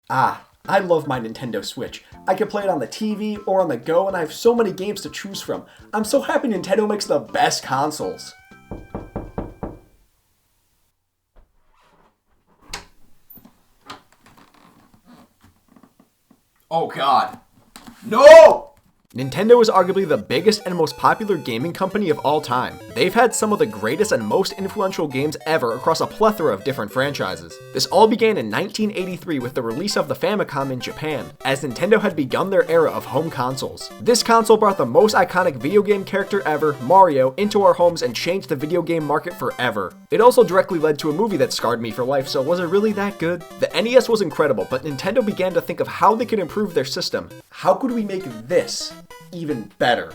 I love my Nintendo Switch. I can play it on the TV or on the go, and I have so many games to choose from. I'm so happy Nintendo makes the best consoles. Oh god. No! Nintendo is arguably the biggest and most popular gaming company of all time. They've had some of the greatest and most influential games ever across a plethora of different franchises. This all began in 1983 with the release of the Famicom in Japan, as Nintendo had begun their era of home consoles. This console brought the most iconic video game character ever, Mario, into our homes and changed the video game market forever. It also directly led to a movie that scarred me for life, so was it really that good? The NES was incredible, but Nintendo began to think of how they could improve their system. How could we make this even better?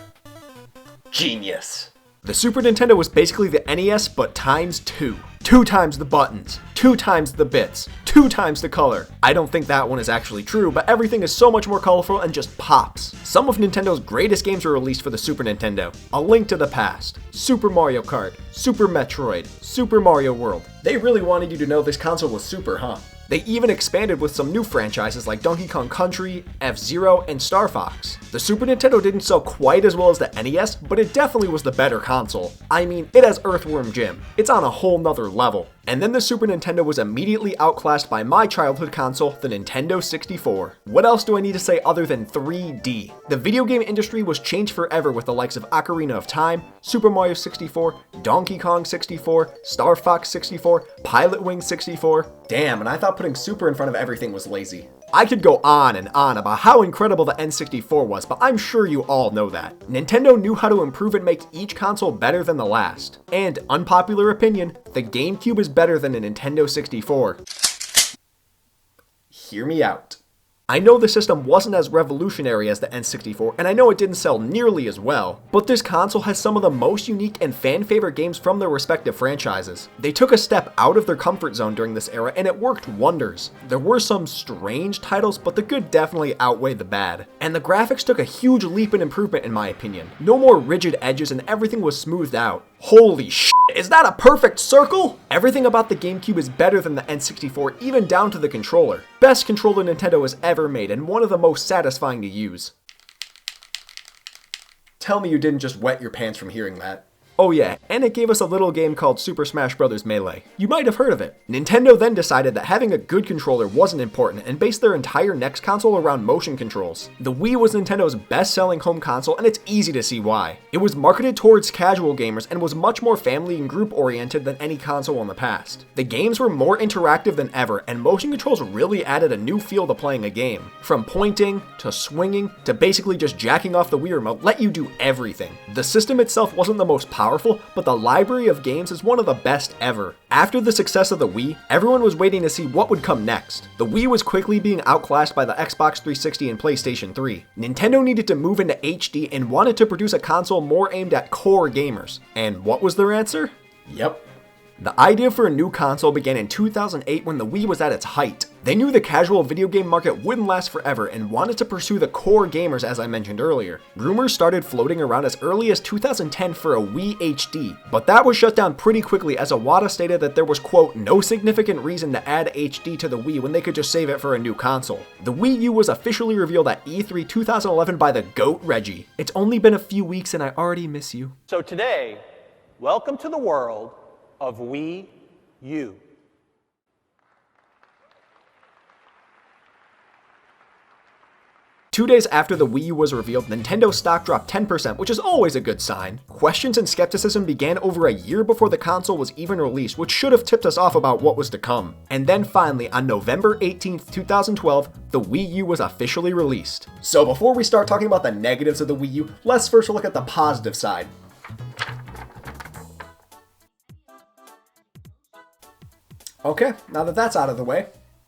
Genius. The Super Nintendo was basically the NES, but times 2. 2 times the buttons, 2 times the bits, 2 times the color. I don't think that one is actually true, but everything is so much more colorful and just pops. Some of Nintendo's greatest games were released for the Super Nintendo. A Link to the Past, Super Mario Kart, Super Metroid, Super Mario World. They really wanted you to know this console was super, huh? They even expanded with some new franchises like Donkey Kong Country, F-Zero, and Star Fox. The Super Nintendo didn't sell quite as well as the NES, but it definitely was the better console. I mean, it has Earthworm Jim. It's on a whole nother level. And then the Super Nintendo was immediately outclassed by my childhood console, the Nintendo 64. What else do I need to say other than 3D? The video game industry was changed forever with the likes of Ocarina of Time, Super Mario 64, Donkey Kong 64, Star Fox 64, Pilot Wing 64. Damn, and I thought putting Super in front of everything was lazy. I could go on and on about how incredible the N64 was, but I'm sure you all know that. Nintendo knew how to improve and make each console better than the last. And, unpopular opinion, the GameCube is better than a Nintendo 64. Hear me out. I know the system wasn't as revolutionary as the N64, and I know it didn't sell nearly as well, but this console has some of the most unique and fan-favorite games from their respective franchises. They took a step out of their comfort zone during this era, and it worked wonders. There were some strange titles, but the good definitely outweighed the bad. And the graphics took a huge leap in improvement in my opinion. No more rigid edges and everything was smoothed out. Holy shit, is that a perfect circle? Everything about the GameCube is better than the N64, even down to the controller. Best controller Nintendo has ever made, and one of the most satisfying to use. Tell me you didn't just wet your pants from hearing that. Oh yeah, and it gave us a little game called Super Smash Bros. Melee. You might have heard of it. Nintendo then decided that having a good controller wasn't important and based their entire next console around motion controls. The Wii was Nintendo's best-selling home console, and it's easy to see why. It was marketed towards casual gamers and was much more family and group-oriented than any console in the past. The games were more interactive than ever, and motion controls really added a new feel to playing a game. From pointing, to swinging, to basically just jacking off the Wii remote let you do everything. The system itself wasn't the most powerful, but the library of games is one of the best ever. After the success of the Wii, everyone was waiting to see what would come next. The Wii was quickly being outclassed by the Xbox 360 and PlayStation 3. Nintendo needed to move into HD and wanted to produce a console more aimed at core gamers. And what was their answer? Yep. The idea for a new console began in 2008 when the Wii was at its height. They knew the casual video game market wouldn't last forever and wanted to pursue the core gamers as I mentioned earlier. Rumors started floating around as early as 2010 for a Wii HD, but that was shut down pretty quickly as Iwata stated that there was quote, no significant reason to add HD to the Wii when they could just save it for a new console. The Wii U was officially revealed at E3 2011 by the GOAT Reggie. It's only been a few weeks and I already miss you. So today, welcome to the world of Wii U. Two days after the Wii U was revealed, Nintendo stock dropped 10%, which is always a good sign. Questions and skepticism began over a year before the console was even released, which should have tipped us off about what was to come. And then finally, on November 18th, 2012, the Wii U was officially released. So before we start talking about the negatives of the Wii U, let's first look at the positive side. Okay, now that that's out of the way,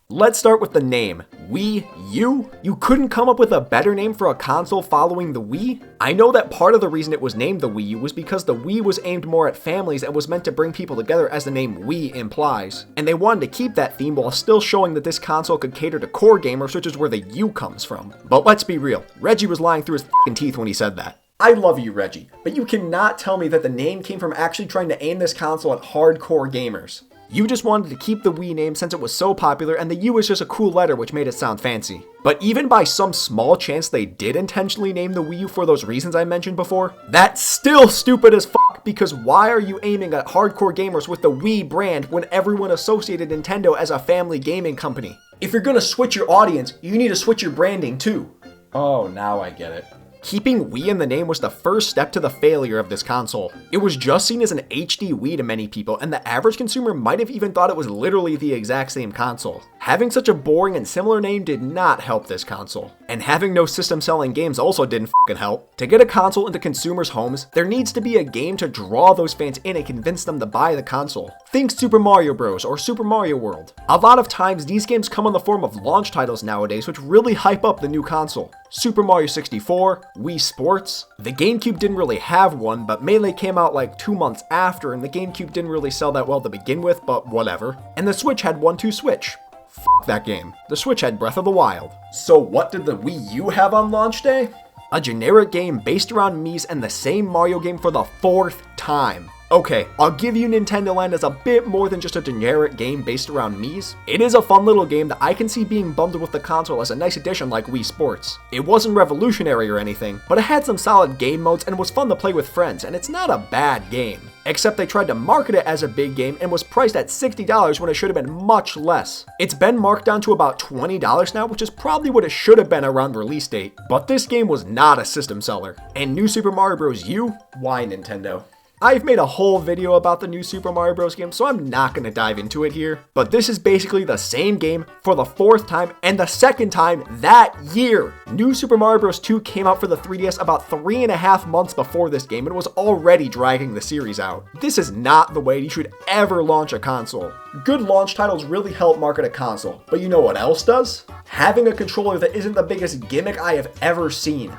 let's start with the name. Wii U? You couldn't come up with a better name for a console following the Wii? I know that part of the reason it was named the Wii U was because the Wii was aimed more at families and was meant to bring people together as the name Wii implies. And they wanted to keep that theme while still showing that this console could cater to core gamers, which is where the U comes from. But let's be real, Reggie was lying through his f***ing teeth when he said that. I love you, Reggie, but you cannot tell me that the name came from actually trying to aim this console at hardcore gamers. You just wanted to keep the Wii name since it was so popular, and the U was just a cool letter which made it sound fancy. But even by some small chance they did intentionally name the Wii U for those reasons I mentioned before, that's still stupid as fuck, because why are you aiming at hardcore gamers with the Wii brand when everyone associated Nintendo as a family gaming company? If you're gonna switch your audience, you need to switch your branding too. Oh, now I get it. Keeping Wii in the name was the first step to the failure of this console. It was just seen as an HD Wii to many people, and the average consumer might have even thought it was literally the exact same console. Having such a boring and similar name did not help this console. And having no system selling games also didn't fucking help. To get a console into consumers' homes, there needs to be a game to draw those fans in and convince them to buy the console. Think Super Mario Bros. Or Super Mario World. A lot of times these games come in the form of launch titles nowadays which really hype up the new console. Super Mario 64, Wii Sports. The GameCube didn't really have one, but Melee came out like 2 months after, and the GameCube didn't really sell that well to begin with, but whatever. And the Switch had 1-2 Switch. Fuck that game. The Switch had Breath of the Wild. So what did the Wii U have on launch day? A generic game based around Mii's and the same Mario game for the 4th time. Okay, I'll give you Nintendo Land as a bit more than just a generic game based around Mii's. It is a fun little game that I can see being bundled with the console as a nice addition like Wii Sports. It wasn't revolutionary or anything, but it had some solid game modes and was fun to play with friends, and it's not a bad game. Except they tried to market it as a big game and was priced at $60 when it should have been much less. It's been marked down to about $20 now, which is probably what it should have been around release date. But this game was not a system seller. And New Super Mario Bros. U? Why Nintendo? I've made a whole video about the new Super Mario Bros. Game, so I'm not going to dive into it here. But this is basically the same game for the 4th time and the 2nd time that year. New Super Mario Bros. 2 came out for the 3DS about 3.5 months before this game and was already dragging the series out. This is not the way you should ever launch a console. Good launch titles really help market a console, but you know what else does? Having a controller that isn't the biggest gimmick I have ever seen.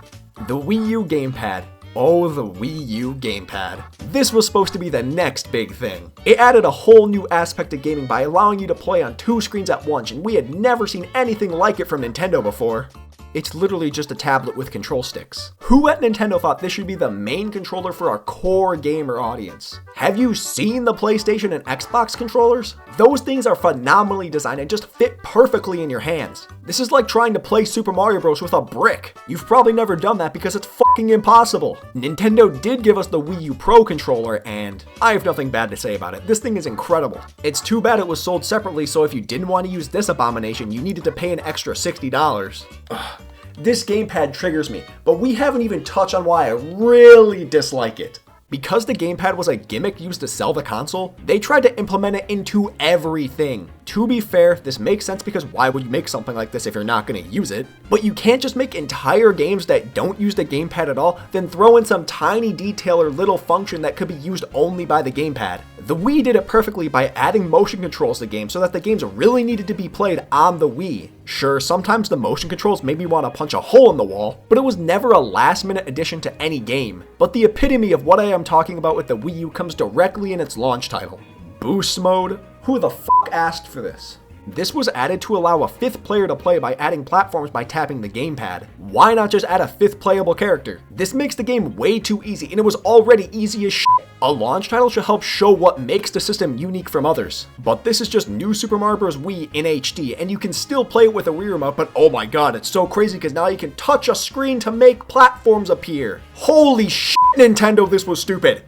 The Wii U gamepad. Oh, the Wii U gamepad. This was supposed to be the next big thing. It added a whole new aspect to gaming by allowing you to play on 2 screens at once, and we had never seen anything like it from Nintendo before. It's literally just a tablet with control sticks. Who at Nintendo thought this should be the main controller for our core gamer audience? Have you seen the PlayStation and Xbox controllers? Those things are phenomenally designed and just fit perfectly in your hands. This is like trying to play Super Mario Bros. With a brick. You've probably never done that because it's fucking impossible. Nintendo did give us the Wii U Pro controller, and I have nothing bad to say about it. This thing is incredible. It's too bad it was sold separately, so if you didn't want to use this abomination, you needed to pay an extra $60. Ugh. This gamepad triggers me, but we haven't even touched on why I really dislike it. Because the gamepad was a gimmick used to sell the console, they tried to implement it into everything. To be fair, this makes sense because why would you make something like this if you're not going to use it? But you can't just make entire games that don't use the gamepad at all, then throw in some tiny detail or little function that could be used only by the gamepad. The Wii did it perfectly by adding motion controls to games so that the games really needed to be played on the Wii. Sure, sometimes the motion controls made me want to punch a hole in the wall, but it was never a last-minute addition to any game. But the epitome of what I am talking about with the Wii U comes directly in its launch title. Boost mode? Who the fuck asked for this? This was added to allow a 5th player to play by adding platforms by tapping the gamepad. Why not just add a 5th playable character? This makes the game way too easy, and it was already easy as shit. A launch title should help show what makes the system unique from others. But this is just New Super Mario Bros. Wii in HD, and you can still play it with a Wii remote, but oh my god, it's so crazy because now you can touch a screen to make platforms appear. Holy shit, Nintendo, this was stupid.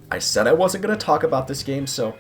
I said I wasn't going to talk about this game, so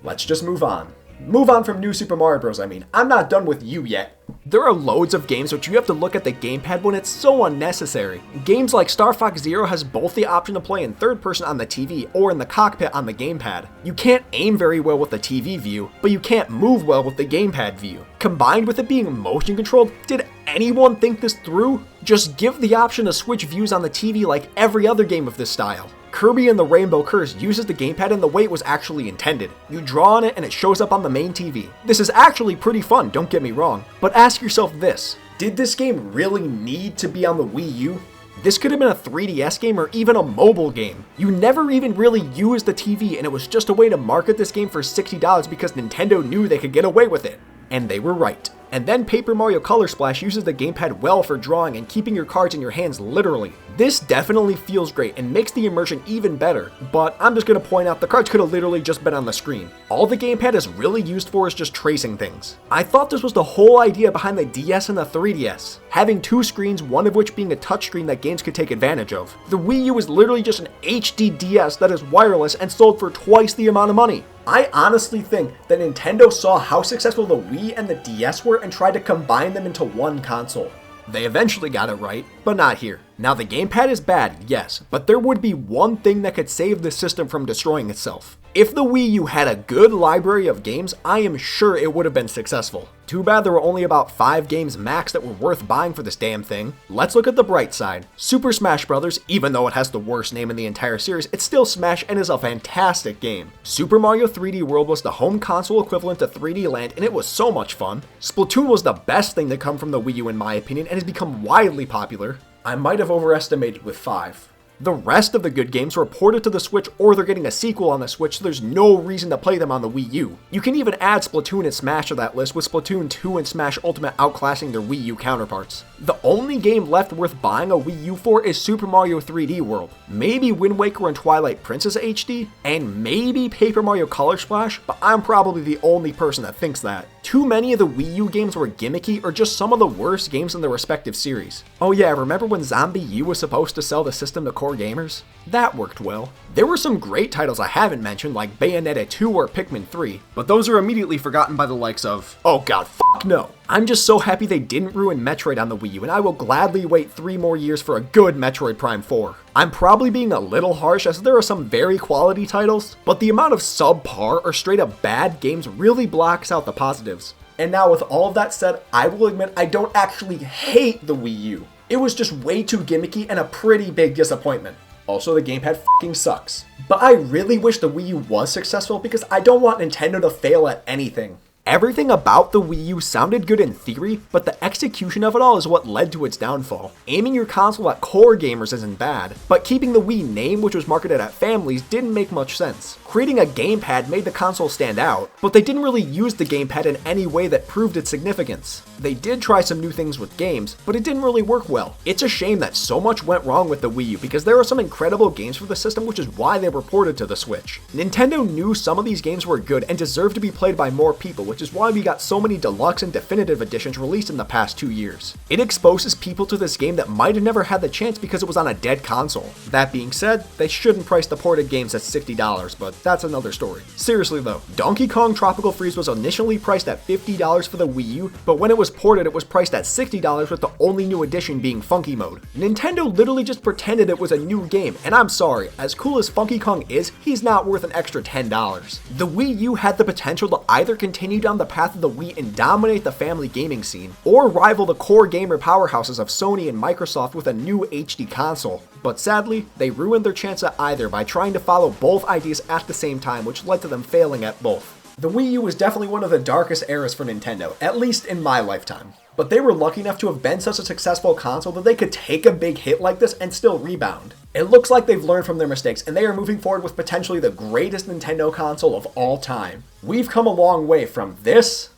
let's just move on. Move on from New Super Mario Bros. I mean, I'm not done with you yet. There are loads of games which you have to look at the gamepad when it's so unnecessary. Games like Star Fox Zero has both the option to play in third person on the TV or in the cockpit on the gamepad. You can't aim very well with the TV view, but you can't move well with the gamepad view. Combined with it being motion controlled, did anyone think this through? Just give the option to switch views on the TV like every other game of this style. Kirby and the Rainbow Curse uses the gamepad in the way it was actually intended. You draw on it and it shows up on the main TV. This is actually pretty fun, don't get me wrong. But ask yourself this, did this game really need to be on the Wii U? This could have been a 3DS game or even a mobile game. You never even really used the TV, and it was just a way to market this game for $60 because Nintendo knew they could get away with it. And they were right. And then Paper Mario Color Splash uses the gamepad well for drawing and keeping your cards in your hands literally. This definitely feels great and makes the immersion even better, but I'm just going to point out the cards could have literally just been on the screen. All the gamepad is really used for is just tracing things. I thought this was the whole idea behind the DS and the 3DS, having two screens, one of which being a touchscreen that games could take advantage of. The Wii U is literally just an HD DS that is wireless and sold for twice the amount of money. I honestly think that Nintendo saw how successful the Wii and the DS were and tried to combine them into one console. They eventually got it right, but not here. Now the gamepad is bad, yes, but there would be one thing that could save the system from destroying itself. If the Wii U had a good library of games, I am sure it would have been successful. Too bad there were only about 5 games max that were worth buying for this damn thing. Let's look at the bright side. Super Smash Bros., even though it has the worst name in the entire series, it's still Smash and is a fantastic game. Super Mario 3D World was the home console equivalent to 3D Land and it was so much fun. Splatoon was the best thing to come from the Wii U in my opinion and has become widely popular. I might have overestimated with 5. The rest of the good games were ported to the Switch or they're getting a sequel on the Switch, so there's no reason to play them on the Wii U. You can even add Splatoon and Smash to that list, with Splatoon 2 and Smash Ultimate outclassing their Wii U counterparts. The only game left worth buying a Wii U for is Super Mario 3D World, maybe Wind Waker and Twilight Princess HD, and maybe Paper Mario Color Splash, but I'm probably the only person that thinks that. Too many of the Wii U games were gimmicky or just some of the worst games in their respective series. Oh yeah, remember when Zombie U was supposed to sell the system to core gamers? That worked well. There were some great titles I haven't mentioned like Bayonetta 2 or Pikmin 3, but those are immediately forgotten by the likes of, oh god, fuck no. I'm just so happy they didn't ruin Metroid on the Wii U, and I will gladly wait 3 more years for a good Metroid Prime 4. I'm probably being a little harsh as there are some very quality titles, but the amount of subpar or straight up bad games really blocks out the positives. And now with all of that said, I will admit I don't actually hate the Wii U. It was just way too gimmicky and a pretty big disappointment. Also, the gamepad fucking sucks. But I really wish the Wii U was successful because I don't want Nintendo to fail at anything. Everything about the Wii U sounded good in theory, but the execution of it all is what led to its downfall. Aiming your console at core gamers isn't bad, but keeping the Wii name, which was marketed at families, didn't make much sense. Creating a gamepad made the console stand out, but they didn't really use the gamepad in any way that proved its significance. They did try some new things with games, but it didn't really work well. It's a shame that so much went wrong with the Wii U because there are some incredible games for the system, which is why they were ported to the Switch. Nintendo knew some of these games were good and deserved to be played by more people, which is why we got so many deluxe and definitive editions released in the past 2 years. It exposes people to this game that might have never had the chance because it was on a dead console. That being said, they shouldn't price the ported games at $60, but that's another story. Seriously though, Donkey Kong Tropical Freeze was initially priced at $50 for the Wii U, but when it was ported it was priced at $60 with the only new addition being Funky Mode. Nintendo literally just pretended it was a new game, and I'm sorry, as cool as Funky Kong is, he's not worth an extra $10. The Wii U had the potential to either continue down the path of the Wii and dominate the family gaming scene, or rival the core gamer powerhouses of Sony and Microsoft with a new HD console. But sadly, they ruined their chance at either by trying to follow both ideas at the same time, which led to them failing at both. The Wii U was definitely one of the darkest eras for Nintendo, at least in my lifetime. But they were lucky enough to have been such a successful console that they could take a big hit like this and still rebound. It looks like they've learned from their mistakes and they are moving forward with potentially the greatest Nintendo console of all time. We've come a long way from this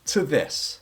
to this.